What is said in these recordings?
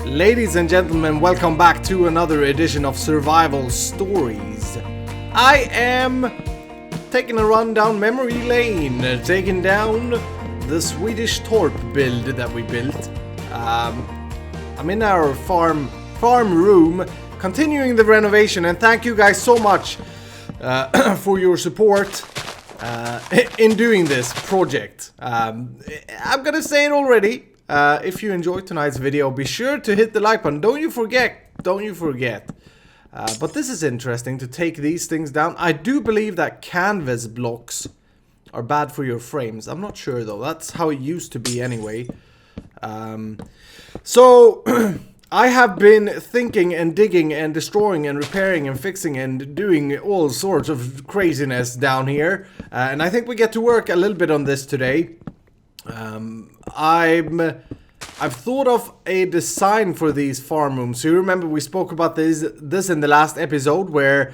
Ladies and gentlemen, welcome back to another edition of Survival Stories. I am taking a run down memory lane, taking down the Swedish Torp build that we built. I'm in our farm room, continuing the renovation, and thank you guys so much for your support in doing this project. I'm gonna say it already. If you enjoyed tonight's video, be sure to hit the like button. Don't you forget. But this is interesting to take these things down. I do believe that canvas blocks are bad for your frames. I'm not sure though. That's how it used to be anyway. So I have been thinking and digging and destroying and repairing and fixing and doing all sorts of craziness down here. And I think we get to work a little bit on this today. I've thought of a design for these farm rooms. So you remember we spoke about this in the last episode, where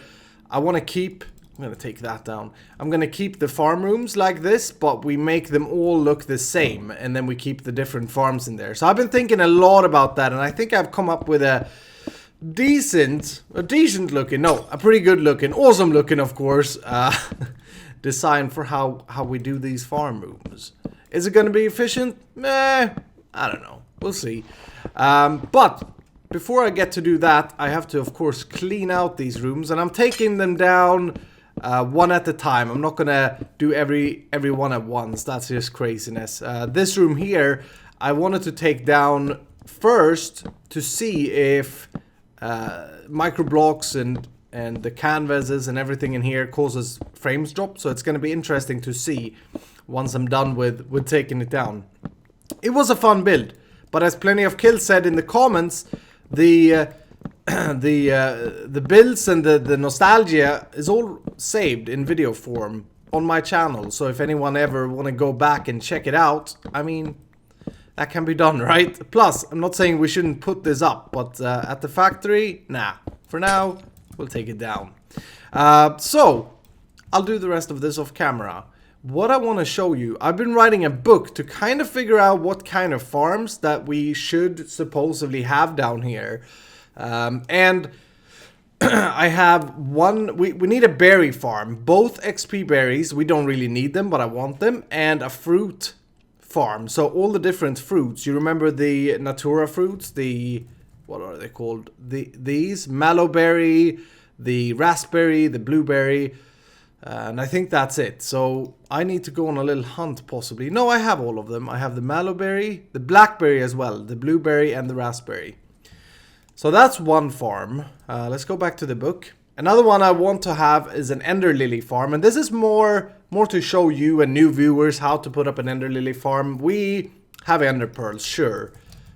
I want to keep, I'm going to take that down. I'm going to keep the farm rooms like this, but we make them all look the same, and then we keep the different farms in there. So I've been thinking a lot about that, and I think I've come up with a decent looking, no, a pretty good looking, awesome looking, of course, design for how we do these farm rooms. Is it going to be efficient? I don't know. We'll see. But before I get to do that, I have to, of course, clean out these rooms. And I'm taking them down one at a time. I'm not going to do every one at once. That's just craziness. This room here, I wanted to take down first to see if microblocks and the canvases and everything in here causes frames drop. So it's going to be interesting to see once I'm done with taking it down. It was a fun build, but as Plenty of Kills said in the comments, the builds and the nostalgia is all saved in video form on my channel. So if anyone ever want to go back and check it out, I mean, that can be done, right? Plus, I'm not saying we shouldn't put this up, but at the factory, nah. For now, we'll take it down. So, I'll do the rest of this off camera. What I want to show you, I've been writing a book to kind of figure out what kind of farms that we should supposedly have down here. And I have one, we need a berry farm, both XP berries, we don't really need them, but I want them, and a fruit farm. So all the different fruits, you remember the Natura fruits, the, what are they called? These, mallowberry, the raspberry, the blueberry, and I think that's it. So I need to go on a little hunt possibly. No, I have all of them. I have the mallowberry, the blackberry as well, the blueberry and the raspberry. So that's one farm. Let's go back to the book. Another one I want to have is an ender lily farm. And this is more to show you and new viewers how to put up an ender lily farm. We have ender pearls, sure.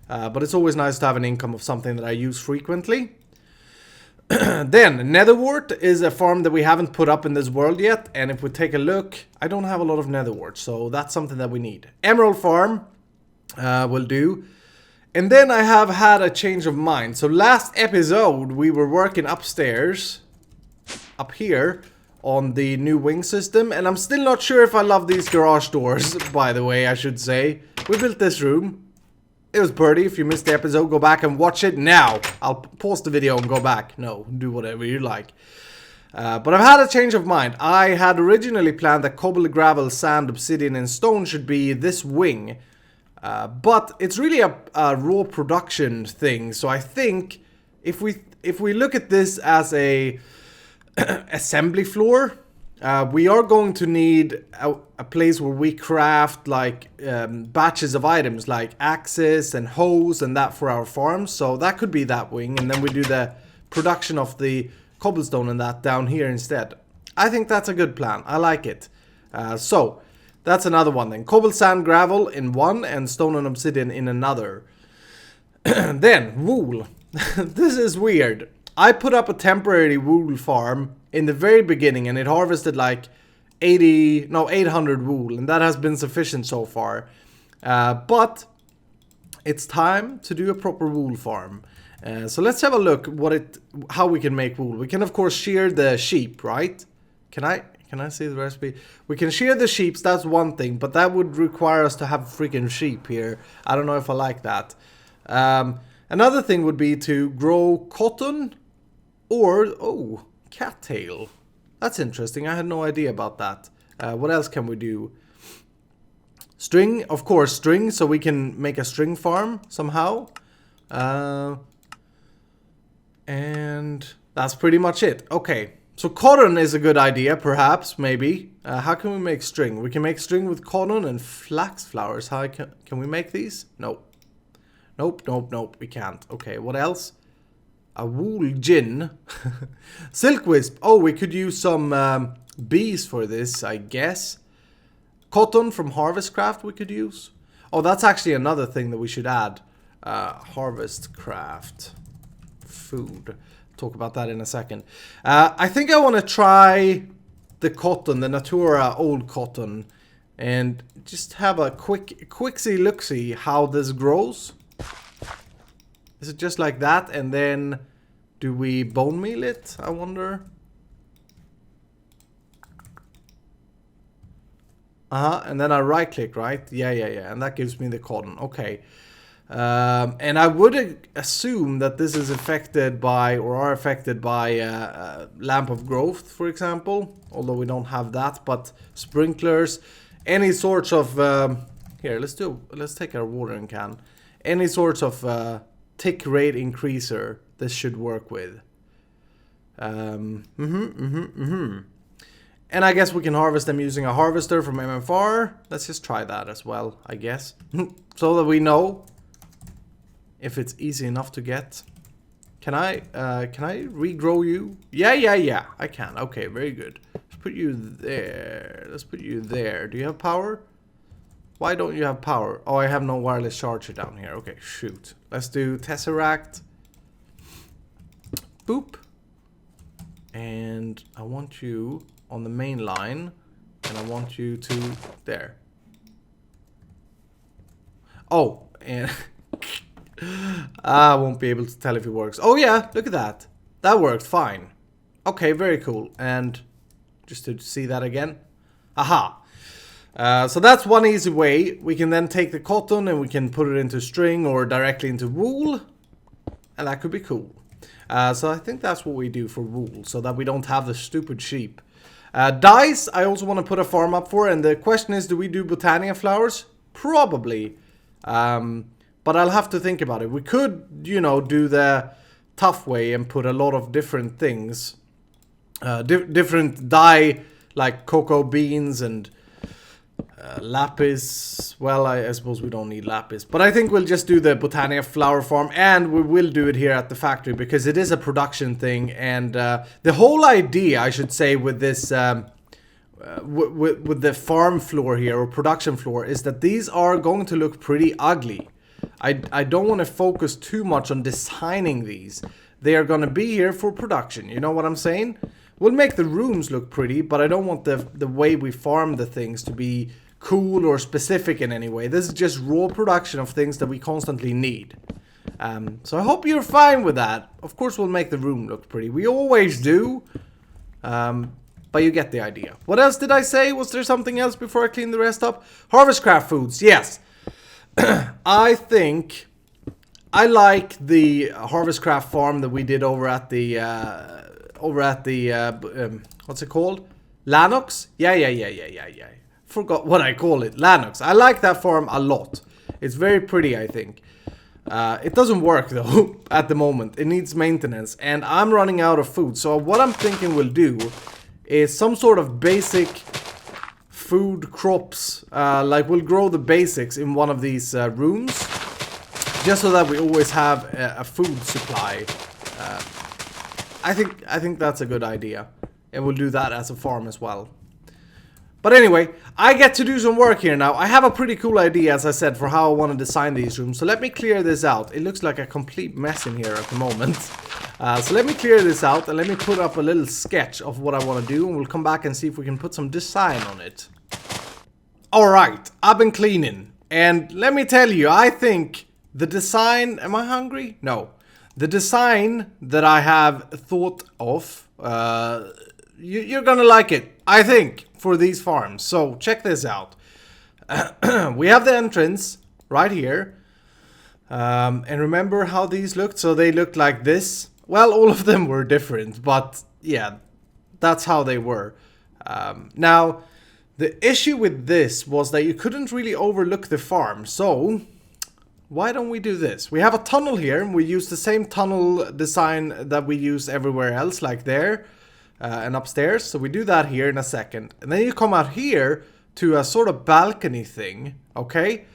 But it's always nice to have an income of something that I use frequently. Then, netherwort is a farm that we haven't put up in this world yet, and if we take a look, I don't have a lot of netherwort, so that's something that we need. Emerald farm will do. And then I have had a change of mind. So last episode, we were working upstairs, up here, on the new wing system, and I'm still not sure if I love these garage doors, by the way, I should say. We built this room. It was pretty. If you missed the episode, go back and watch it now. I'll pause the video and go back. No, do whatever you like. But I've had a change of mind. I had originally planned that cobble, gravel, sand, obsidian, and stone should be this wing. But it's really a raw production thing. So I think if we look at this as a assembly floor, we are going to need a place where we craft like batches of items like axes and hoes and that for our farms. So that could be that wing, and then we do the production of the cobblestone and that down here instead. I think that's a good plan. I like it. So that's another one then. Cobble, sand, gravel in one, and stone and obsidian in another. Then wool. This is weird. I put up a temporary wool farm in the very beginning, and it harvested like 800 wool, and that has been sufficient so far. But it's time to do a proper wool farm. So let's have a look how we can make wool. We can of course shear the sheep, right? Can I see the recipe? We can shear the sheep, that's one thing, but that would require us to have freaking sheep here. I don't know if I like that. Another thing would be to grow cotton or, oh, cattail. That's interesting. I had no idea about that. What else can we do? String, of course, string, so we can make a string farm somehow. And that's pretty much it. Okay, so cotton is a good idea, perhaps, maybe. How can we make string? We can make string with cotton and flax flowers. How can we make these? Nope. Nope, we can't. Okay, what else? A wool gin. Silk wisp. Oh, we could use some bees for this, I guess. Cotton from HarvestCraft we could use. Oh, that's actually another thing that we should add. HarvestCraft. Food. Talk about that in a second. I think I want to try the cotton, the Natura old cotton. And just have a quicksy look-see how this grows. Is it just like that? And then do we bone meal it? I wonder. And then I right click, right? Yeah. And that gives me the cotton. Okay. And I would assume that this is affected by, or are affected by, lamp of growth, for example. Although we don't have that, but sprinklers, any sorts of, here, let's take our watering can. Any sorts of, tick rate increaser, this should work with. And I guess we can harvest them using a harvester from MFR. Let's just try that as well, I guess. So that we know if it's easy enough to get. Can I regrow you? Yeah, I can. Okay, very good. Let's put you there. Let's put you there. Do you have power? Why don't you have power? Oh, I have no wireless charger down here. Okay, shoot. Let's do Tesseract. Boop. And I want you on the main line. And I want you to there. Oh, and I won't be able to tell if it works. Oh yeah, look at that. That worked fine. Okay, very cool. And just to see that again. Aha. So that's one easy way. We can then take the cotton and we can put it into string or directly into wool. And that could be cool. So I think that's what we do for wool, so that we don't have the stupid sheep. Dyes, I also want to put a farm up for. And the question is, do we do Botania flowers? Probably. But I'll have to think about it. We could, you know, do the tough way and put a lot of different things. Different dye, like cocoa beans and lapis. Well, I suppose we don't need lapis. But I think we'll just do the Botania flower farm. And we will do it here at the factory, because it is a production thing. And the whole idea, I should say, with this... with the farm floor here, or production floor, is that these are going to look pretty ugly. I don't want to focus too much on designing these. They are going to be here for production, you know what I'm saying? We'll make the rooms look pretty, but I don't want the way we farm the things to be cool or specific in any way. This is just raw production of things that we constantly need. So I hope you're fine with that. Of course we'll make the room look pretty. We always do. But you get the idea. What else did I say? Was there something else before I clean the rest up? HarvestCraft foods, yes. I think I like the HarvestCraft farm that we did over at the what's it called? Lanox? Yeah. Forgot what I call it. Lanox. I like that farm a lot. It's very pretty, I think. It doesn't work though at the moment. It needs maintenance, and I'm running out of food. So what I'm thinking we'll do is some sort of basic food crops. Like we'll grow the basics in one of these rooms, just so that we always have a food supply. I think that's a good idea, and we'll do that as a farm as well. But anyway, I get to do some work here now. I have a pretty cool idea, as I said, for how I want to design these rooms. So let me clear this out. It looks like a complete mess in here at the moment. So let me clear this out and let me put up a little sketch of what I want to do. And we'll come back and see if we can put some design on it. Alright, I've been cleaning. And let me tell you, I think the design... Am I hungry? No. The design that I have thought of, you're gonna like it, I think, for these farms. So check this out. We have the entrance right here. And remember how these looked? So they looked like this. Well, all of them were different, but yeah, that's how they were. Now, the issue with this was that you couldn't really overlook the farm. So, why don't we do this? We have a tunnel here, and we use the same tunnel design that we use everywhere else, like there and upstairs. So we do that here in a second. And then you come out here to a sort of balcony thing, okay?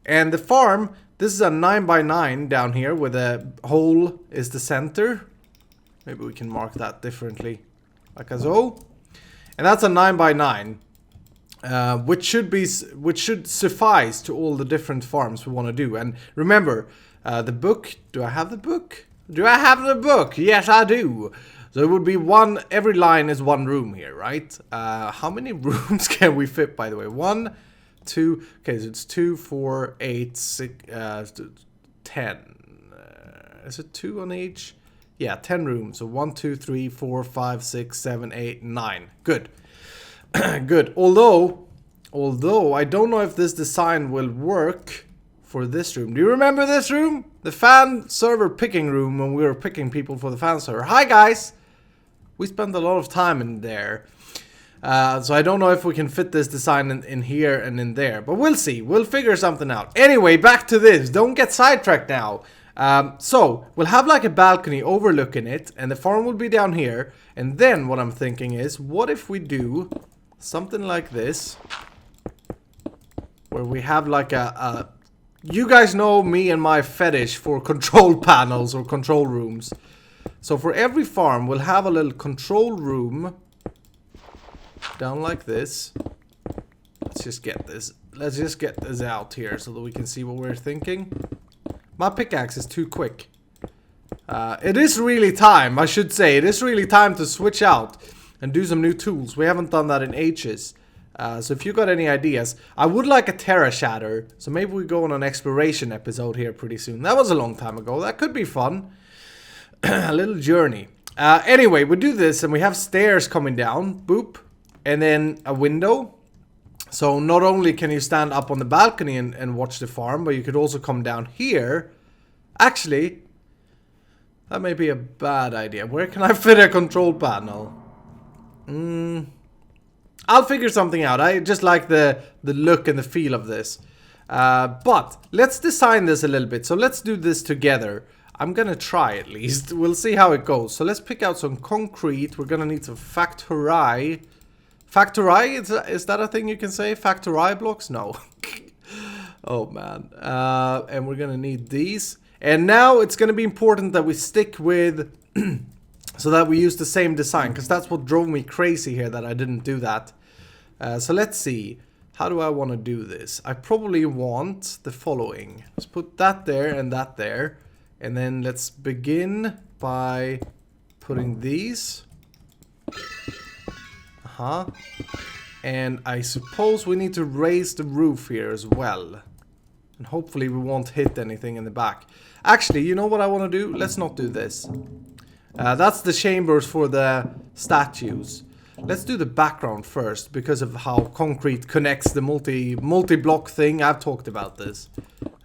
And the farm, this is a 9x9 down here where the hole is the center. Maybe we can mark that differently, like so. And that's a 9x9. Which should suffice to all the different farms we want to do. And remember, the book. Do I have the book? Do I have the book? Yes, I do. So it would be one. Every line is one room here, right? How many rooms can we fit? By the way, 1, 2. Okay, so it's 2, 4, 8, 6, 10. Is it 2 on each? Yeah, 10 rooms. So 1, 2, 3, 4, 5, 6, 7, 8, 9. Good. Good. Although I don't know if this design will work for this room. Do you remember this room? The fan server picking room when we were picking people for the fan server. Hi guys! We spent a lot of time in there. So I don't know if we can fit this design in here and in there. But we'll see. We'll figure something out. Anyway, back to this. Don't get sidetracked now. So we'll have like a balcony overlooking it. And the farm will be down here. And then what I'm thinking is, what if we do something like this, where we have like you guys know me and my fetish for control panels or control rooms. So for every farm, we'll have a little control room down like this. Let's just get this out here so that we can see what we're thinking. My pickaxe is too quick. It is really time, I should say. It is really time to switch out and do some new tools. We haven't done that in ages. So if you got any ideas, I would like a Terra Shatter. So maybe we go on an exploration episode here pretty soon. That was a long time ago. That could be fun. A little journey. Anyway, we do this and we have stairs coming down. Boop. And then a window. So not only can you stand up on the balcony and watch the farm, but you could also come down here. Actually, that may be a bad idea. Where can I fit a control panel? I'll figure something out. I just like the look and the feel of this. But let's design this a little bit. So let's do this together. I'm gonna try at least. We'll see how it goes. So let's pick out some concrete. We're gonna need some Factorization. Is that a thing you can say? Factorization blocks? No. Oh man. And we're gonna need these. And now it's gonna be important that we stick with so that we use the same design, because that's what drove me crazy here, that I didn't do that. So let's see. How do I want to do this? I probably want the following. Let's put that there and that there. And then let's begin by putting these. And I suppose we need to raise the roof here as well. And hopefully we won't hit anything in the back. Actually, you know what I want to do? Let's not do this. That's the chambers for the statues. Let's do the background first, because of how concrete connects the multi-block thing. I've talked about this.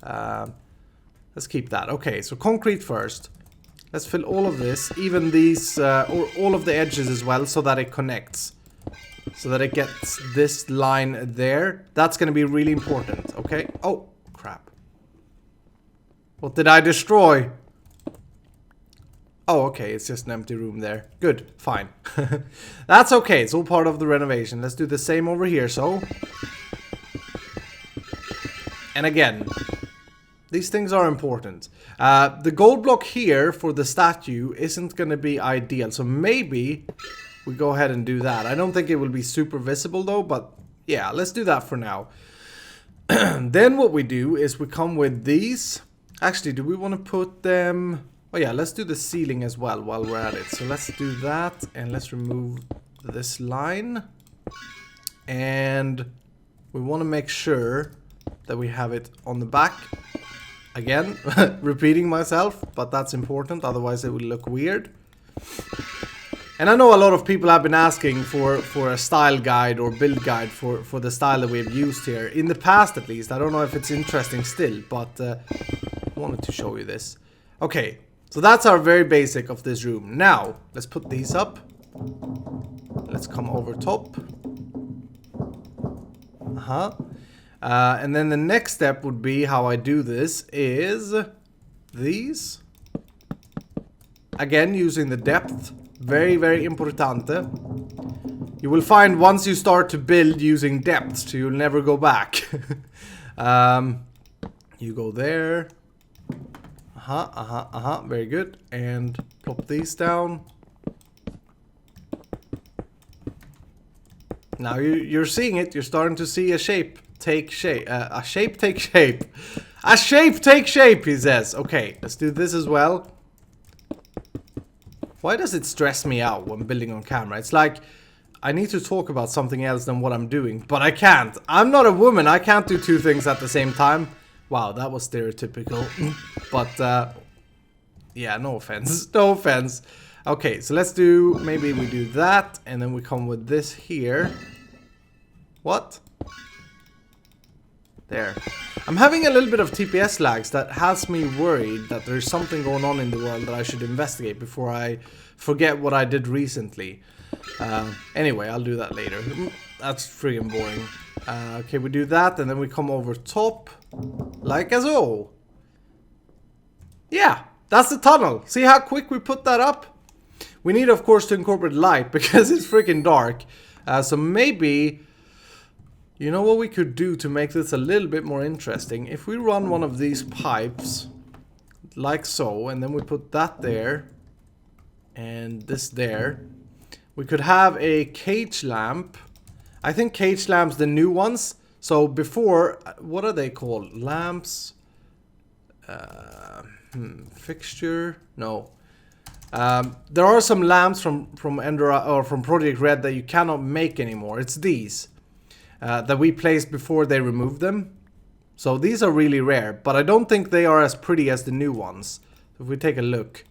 Let's keep that. Okay, so concrete first. Let's fill all of this, even these, or all of the edges as well, so that it connects. So that it gets this line there. That's going to be really important, okay? Oh, crap. What did I destroy? Oh, okay, it's just an empty room there. Good, fine. That's okay, it's all part of the renovation. Let's do the same over here, so. And again, these things are important. The gold block here for the statue isn't going to be ideal, so maybe we go ahead and do that. I don't think it will be super visible though, but yeah, let's do that for now. Then what we do is we come with these. Actually, do we want to put them... Oh yeah, let's do the ceiling as well while we're at it. So let's do that, and let's remove this line. And we want to make sure that we have it on the back. Again, repeating myself, but that's important, otherwise it would look weird. And I know a lot of people have been asking for a style guide or build guide for the style that we've used here. In the past, at least. I don't know if it's interesting still, but wanted to show you this. Okay, so that's our very basic of this room. Now, let's put these up. Let's come over top. And then the next step would be how I do this is these. Again, using the depth. Very, very importante. You will find once you start to build using depth, you'll never go back. You go there. Very good. And plop these down. Now you're seeing it. You're starting to see a shape take shape. A shape take shape. A shape take shape, he says. Okay, let's do this as well. Why does it stress me out when building on camera? It's like I need to talk about something else than what I'm doing, but I can't. I'm not a woman. I can't do two things at the same time. Wow, that was stereotypical. But, yeah, no offense. No offense. Okay, so let's do, maybe we do that, and then we come with this here. What? There. I'm having a little bit of TPS lags that has me worried that there's something going on in the world that I should investigate before I forget what I did recently. Anyway, I'll do that later. That's friggin' boring. Okay, we do that, and then we come over top. Like so. Yeah, that's the tunnel. See how quick we put that up? We need, of course, to incorporate light because it's freaking dark. So maybe, you know what we could do to make this a little bit more interesting? If we run one of these pipes, like so, and then we put that there, and this there, we could have a cage lamp. I think cage lamps, the new ones. So before, what are they called? Lamps? Fixture? No. There are some lamps from Ender or from Project Red that you cannot make anymore. It's these that we placed before they removed them. So these are really rare, but I don't think they are as pretty as the new ones. If we take a look,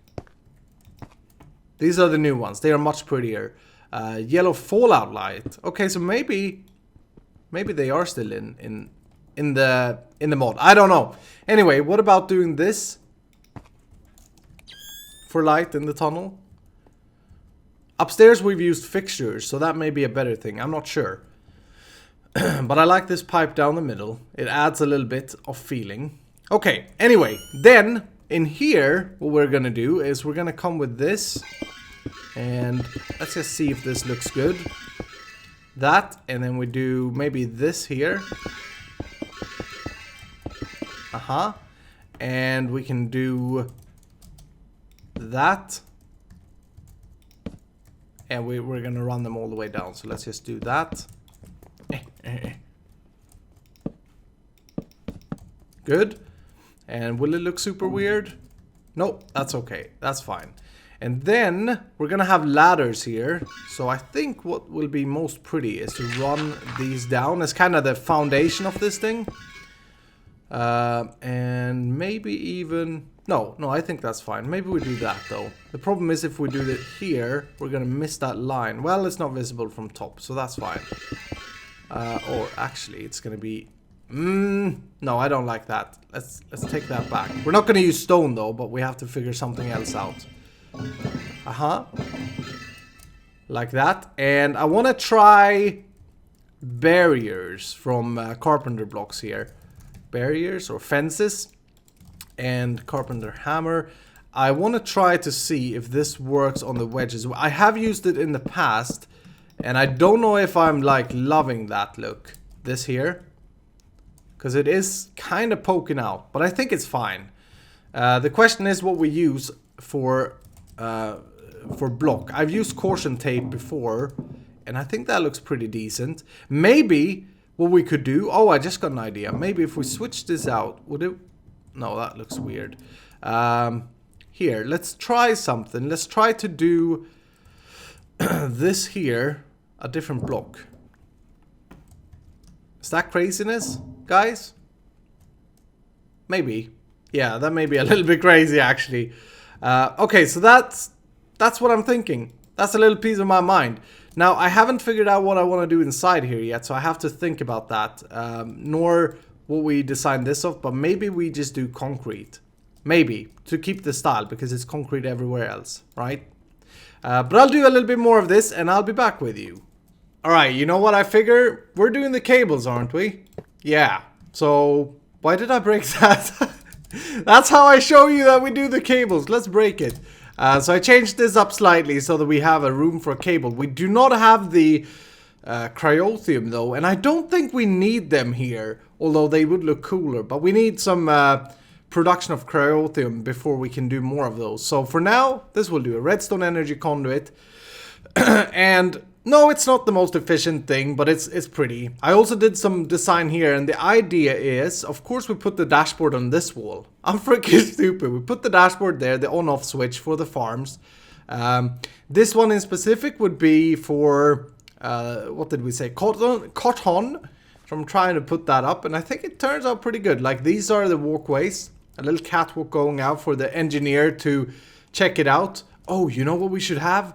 these are the new ones. They are much prettier. Yellow fallout light. Okay, so maybe they are still in the mod. I don't know. Anyway, what about doing this for light in the tunnel? Upstairs we've used fixtures, so that may be a better thing. I'm not sure. But I like this pipe down the middle. It adds a little bit of feeling. Okay, anyway, then in here what we're gonna do is we're gonna come with this. And let's just see if this looks good. That, and then we do maybe this here. And we can do that. And we're gonna run them all the way down. So let's just do that. Good. And will it look super weird? Nope, that's okay. That's fine. And then we're gonna have ladders here. So I think what will be most pretty is to run these down as kind of the foundation of this thing. And maybe even... No, I think that's fine. Maybe we do that though. The problem is if we do it here, we're gonna miss that line. Well, it's not visible from top, so that's fine. Or actually, it's gonna be... no, I don't like that. Let's take that back. We're not gonna use stone though, but we have to figure something else out. Like that. And I want to try barriers from Carpenter blocks here. Barriers or fences. And Carpenter hammer. I want to try to see if this works on the wedges. I have used it in the past. And I don't know if I'm like loving that look. This here. Because it is kind of poking out. But I think it's fine. The question is what we use for block. I've used caution tape before, and I think that looks pretty decent. Maybe what we could do... Oh, I just got an idea. Maybe if we switch this out, would it... No, that looks weird. Here, let's try something. Let's try to do this here, a different block. Is that craziness, guys? Maybe. Yeah, that may be a little bit crazy, actually. Okay, so that's what I'm thinking. That's a little piece of my mind. Now, I haven't figured out what I want to do inside here yet, so I have to think about that. Nor will we design this off, but maybe we just do concrete. Maybe, to keep the style, because it's concrete everywhere else, right? But I'll do a little bit more of this, and I'll be back with you. Alright, you know what I figure? We're doing the cables, aren't we? Yeah. So, why did I break that? That's how I show you that we do the cables. Let's break it. So I changed this up slightly so that we have a room for a cable. We do not have the cryothium though, and I don't think we need them here, although they would look cooler. But we need some production of cryothium before we can do more of those. So for now, this will do a redstone energy conduit. And no, it's not the most efficient thing, but it's pretty. I also did some design here, and the idea is, of course, we put the dashboard on this wall. I'm freaking stupid. We put the dashboard there, the on-off switch for the farms. This one in specific would be for, what did we say? Cotton. So I'm trying to put that up, and I think it turns out pretty good. Like, these are the walkways. A little catwalk going out for the engineer to check it out. Oh, you know what we should have?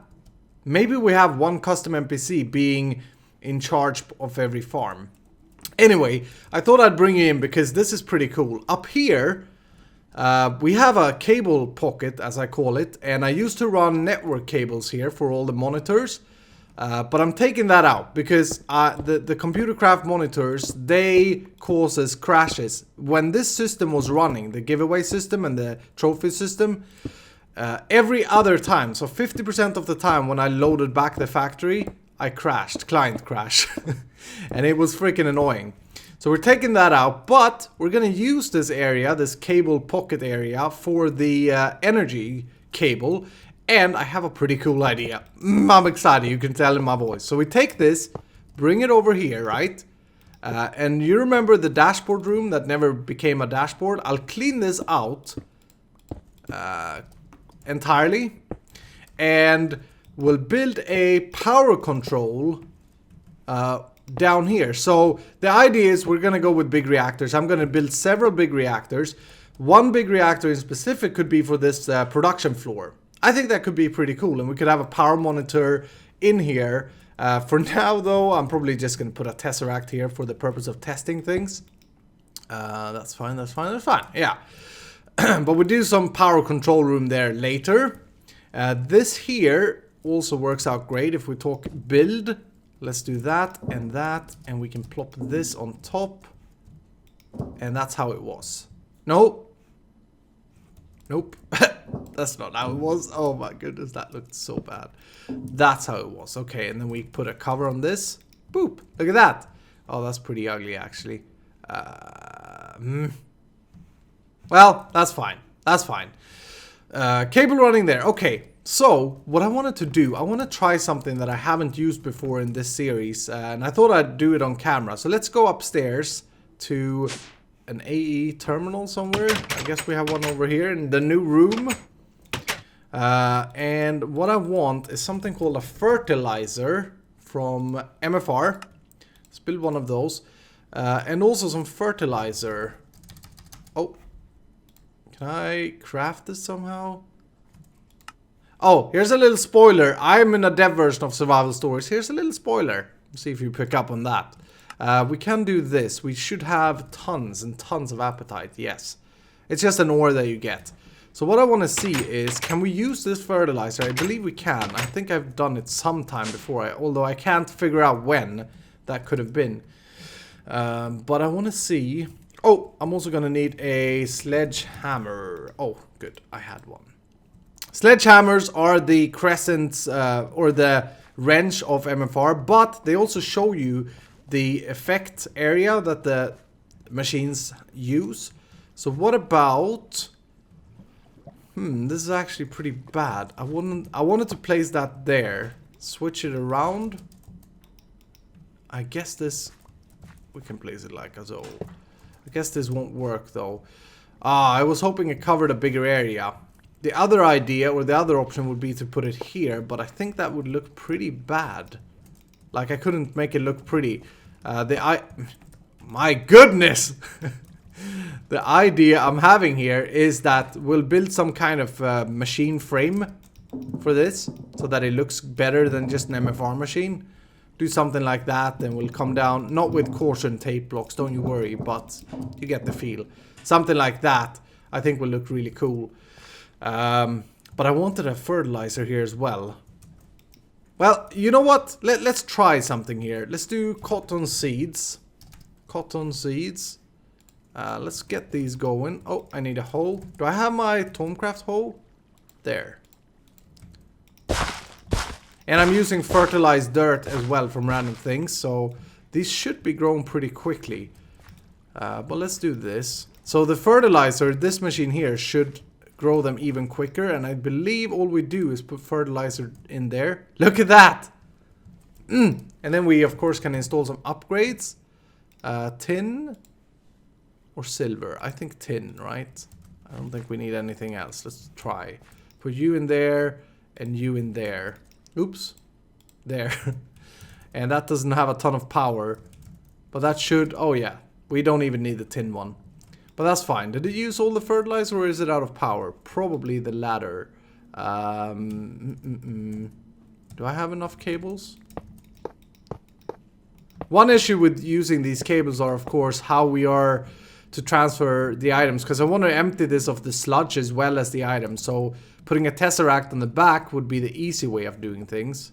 Maybe we have one custom NPC being in charge of every farm. Anyway, I thought I'd bring you in because this is pretty cool. Up here, we have a cable pocket, as I call it, and I used to run network cables here for all the monitors. But I'm taking that out because the ComputerCraft monitors, they causes crashes. When this system was running, the giveaway system and the trophy system, every other time, so 50% of the time when I loaded back the factory, I crashed, client crash. And it was freaking annoying. So we're taking that out, but we're gonna use this area, this cable pocket area, for the energy cable. And I have a pretty cool idea. I'm excited, you can tell in my voice. So we take this, bring it over here, right? And you remember the dashboard room that never became a dashboard? I'll clean this out entirely. And we'll build a power control down here. So the idea is we're going to go with big reactors. I'm going to build several big reactors. One big reactor in specific could be for this production floor. I think that could be pretty cool, and we could have a power monitor in here. For now, though, I'm probably just going to put a tesseract here for the purpose of testing things. That's fine, that's fine, that's fine. Yeah. But we'll do some power control room there later. This here also works out great if we talk build. Let's do that, and we can plop this on top. And that's how it was. No. Nope. That's not how it was. Oh my goodness, that looked so bad. That's how it was. Okay, and then we put a cover on this. Boop. Look at that. Oh, that's pretty ugly, actually. Well, that's fine. That's fine. Cable running there. Okay, so what I wanted to do, I want to try something that I haven't used before in this series. And I thought I'd do it on camera. So let's go upstairs to an AE terminal somewhere. I guess we have one over here in the new room. And what I want is something called a fertilizer from MFR. Let's build one of those. And also some fertilizer. Oh, can I craft this somehow? Oh, here's a little spoiler. I'm in a dev version of Survival Stories. Here's a little spoiler. Let's see if you pick up on that. We can do this. We should have tons and tons of appetite. Yes. It's just an ore that you get. So what I want to see is, can we use this fertilizer? I believe we can. I think I've done it sometime before, although I can't figure out when that could have been. But I want to see. Oh, I'm also going to need a sledgehammer. Oh, good. I had one. Sledgehammers are the crescents or the wrench of MFR, but they also show you the effect area that the machines use. So what about... this is actually pretty bad. I wanted to place that there. Switch it around. I guess this... we can place it like so. I guess this won't work though. I was hoping it covered a bigger area. The other idea, or the other option, would be to put it here, but I think that would look pretty bad. Like, I couldn't make it look pretty. My goodness! The idea I'm having here is that we'll build some kind of machine frame for this, so that it looks better than just an MFR machine. Do something like that, then we'll come down, not with caution tape blocks, don't you worry, but you get the feel. Something like that. I think will look really cool. But I wanted a fertilizer here as well. Well, you know what? Let's try something here. Let's do cotton seeds. Cotton seeds. Let's get these going. Oh, I need a hoe. Do I have my Tomecraft hoe? There. And I'm using fertilized dirt as well from random things. So these should be grown pretty quickly. But let's do this. So the fertilizer, this machine here, should grow them even quicker. And I believe all we do is put fertilizer in there. Look at that! And then we, of course, can install some upgrades. Tin or silver? I think tin, right? I don't think we need anything else. Let's try. Put you in there and you in there. Oops. There. And that doesn't have a ton of power. But that should... Oh, yeah. We don't even need the tin one. But that's fine. Did it use all the fertilizer or is it out of power? Probably the latter. Do I have enough cables? One issue with using these cables are, of course, how we are to transfer the items. Because I want to empty this of the sludge as well as the items. So putting a tesseract on the back would be the easy way of doing things.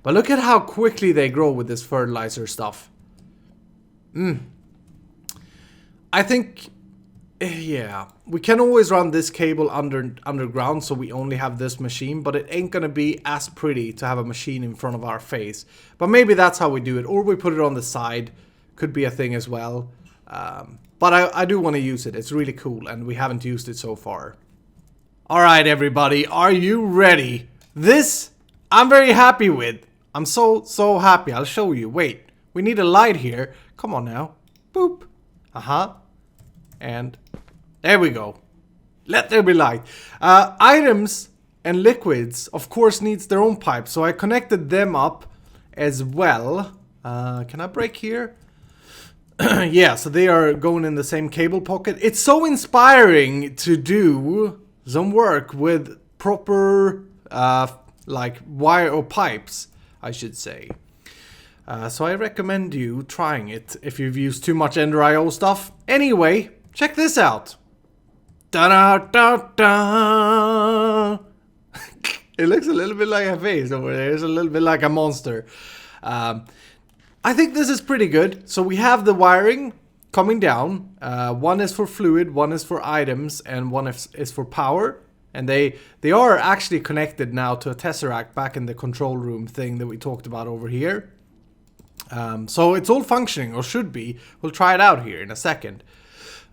But look at how quickly they grow with this fertilizer stuff. I think... Yeah, we can always run this cable underground, so we only have this machine, but it ain't gonna be as pretty to have a machine in front of our face. But maybe that's how we do it, or we put it on the side. Could be a thing as well. But I do want to use it. It's really cool, and we haven't used it so far. Alright, everybody, are you ready? This, I'm very happy with. I'm so happy. I'll show you. Wait, we need a light here. Come on now. Boop. And there we go. Let there be light. Items and liquids, of course, needs their own pipe. So I connected them up as well. Can I break here? Yeah, so they are going in the same cable pocket. It's so inspiring to do some work with proper, like, wire or pipes, I should say. So I recommend you trying it if you've used too much Ender.io stuff. Anyway... Check this out. Da-da-da-da. It looks a little bit like a face over there. It's a little bit like a monster. I think this is pretty good. So we have the wiring coming down. One is for fluid, one is for items, and one is for power. And they are actually connected now to a tesseract back in the control room thing that we talked about over here. So it's all functioning, or should be. We'll try it out here in a second.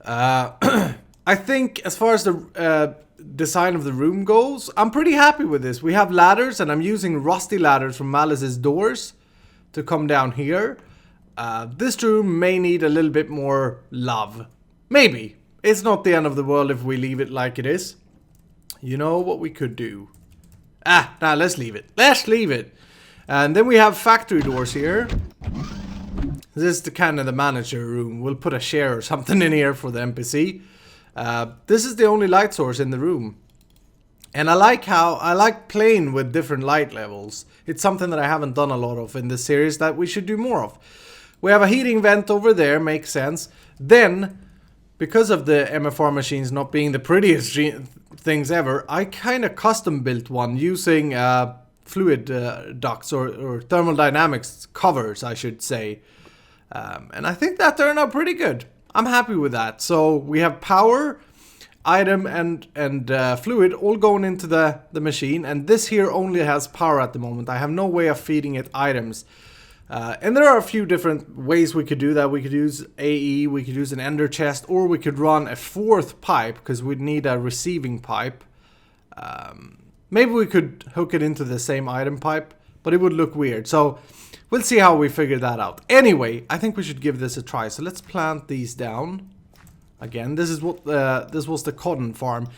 I think as far as the design of the room goes, I'm pretty happy with this. We have ladders, and I'm using rusty ladders from Malice's doors to come down here. This room may need a little bit more love. Maybe. It's not the end of the world if we leave it like it is. You know what we could do? Nah, let's leave it. Let's leave it. And then we have factory doors here. This is the kind of the manager room. We'll put a chair or something in here for the NPC. This is the only light source in the room. And I like playing with different light levels. It's something that I haven't done a lot of in this series that we should do more of. We have a heating vent over there, makes sense. Then, because of the MFR machines not being the prettiest things ever, I kind of custom built one using fluid ducts or thermodynamics covers, I should say. And I think that turned out pretty good. I'm happy with that. So we have power, item, and fluid all going into the machine. And this here only has power at the moment. I have no way of feeding it items. And there are a few different ways we could do that. We could use AE, we could use an ender chest, or we could run a fourth pipe because we'd need a receiving pipe. Maybe we could hook it into the same item pipe, but it would look weird. So we'll see how we figure that out. Anyway, I think we should give this a try. So let's plant these down. Again, this is what this was the cotton farm.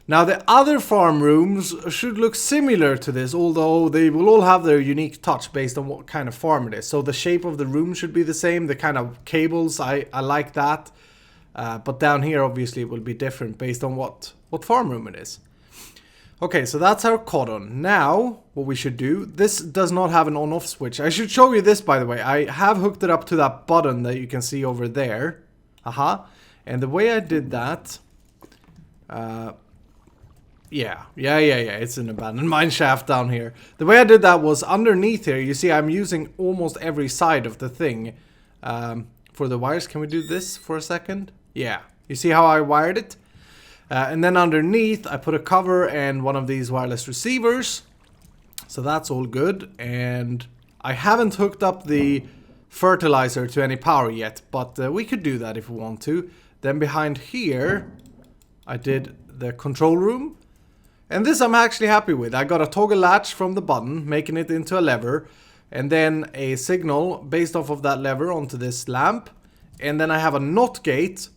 Now the other farm rooms should look similar to this, although they will all have their unique touch based on what kind of farm it is. So the shape of the room should be the same. The kind of cables, I like that. But down here, obviously, it will be different based on what farm room it is. Okay, so that's our cotton. Now, what we should do, this does not have an on-off switch. I should show you this, by the way. I have hooked it up to that button that you can see over there. And the way I did that Yeah, it's an abandoned mine shaft down here. The way I did that was underneath here. You see, I'm using almost every side of the thing for the wires. Can we do this for a second? Yeah, you see how I wired it? And then underneath, I put a cover and one of these wireless receivers. So that's all good. And I haven't hooked up the fertilizer to any power yet, but we could do that if we want to. Then behind here, I did the control room. And this I'm actually happy with. I got a toggle latch from the button, making it into a lever. And then a signal based off of that lever onto this lamp. And then I have a NOT gate.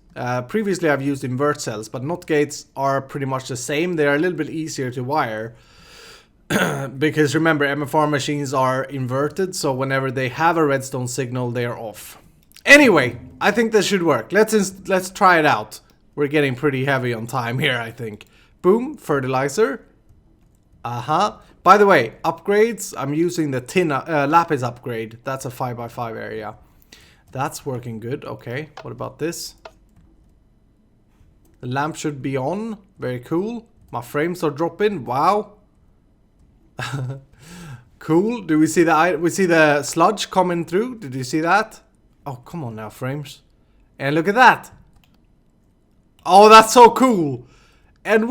Previously I've used invert cells, but NOT gates are pretty much the same. They are a little bit easier to wire. Because remember, MFR machines are inverted, so whenever they have a redstone signal, they are off. Anyway, I think this should work. Let's try it out. We're getting pretty heavy on time here, I think. Boom, fertilizer. By the way, upgrades. I'm using the tin lapis upgrade. That's a 5x5 area. That's working good. Okay, what about this? The lamp should be on. Very cool. My frames are dropping. Wow. Cool. Do we see the sludge coming through? Did you see that? Oh, come on now, frames. And look at that. Oh, that's so cool. And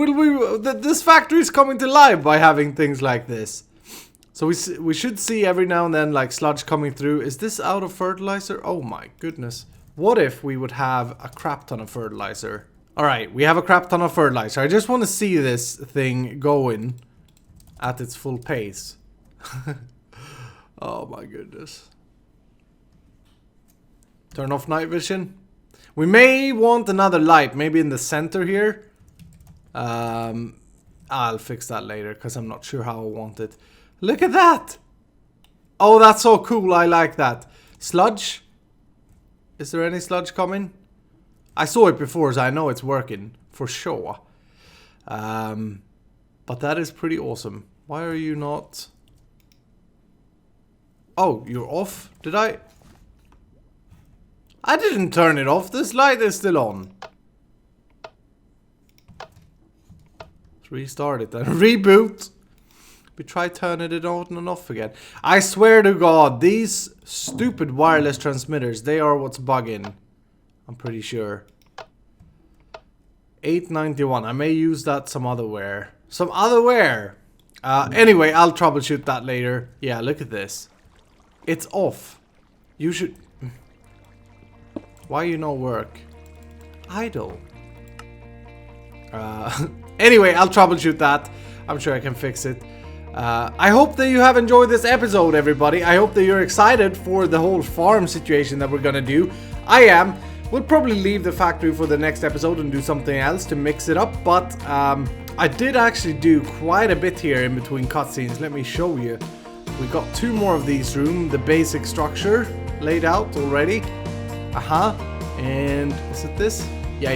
this factory is coming to life by having things like this. So we should see every now and then like sludge coming through. Is this out of fertilizer? Oh my goodness. What if we would have a crap ton of fertilizer? Alright, we have a crap ton of fertilizer. I just want to see this thing going at its full pace. Oh my goodness. Turn off night vision. We may want another light, maybe in the center here. I'll fix that later because I'm not sure how I want it. Look at that! Oh, that's so cool. I like that. Sludge? Is there any sludge coming? I saw it before, so I know it's working for sure. But that is pretty awesome. Why are you not... Oh, you're off? Did I... I didn't turn it off. This light is still on. Let's restart it then. Reboot. We try turning it on and off again. I swear to God, these stupid wireless transmitters, they are what's bugging. I'm pretty sure. 891. I may use that some other where. Some other where. Anyway, I'll troubleshoot that later. Yeah, look at this. It's off. You should... Why you no work? Idle. Anyway, I'll troubleshoot that. I'm sure I can fix it. I hope that you have enjoyed this episode, everybody. I hope that you're excited for the whole farm situation that we're gonna do. I am. We'll probably leave the factory for the next episode and do something else to mix it up, but I did actually do quite a bit here in between cutscenes. Let me show you. We got 2 more of these rooms, the basic structure laid out already. And is it this? Yeah.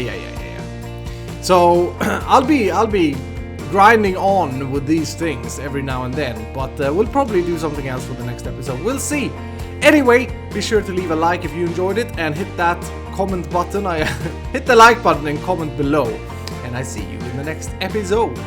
So I'll be grinding on with these things every now and then, but we'll probably do something else for the next episode. We'll see. Anyway, be sure to leave a like if you enjoyed it and hit that comment button. Hit the like button and comment below. And I see you in the next episode.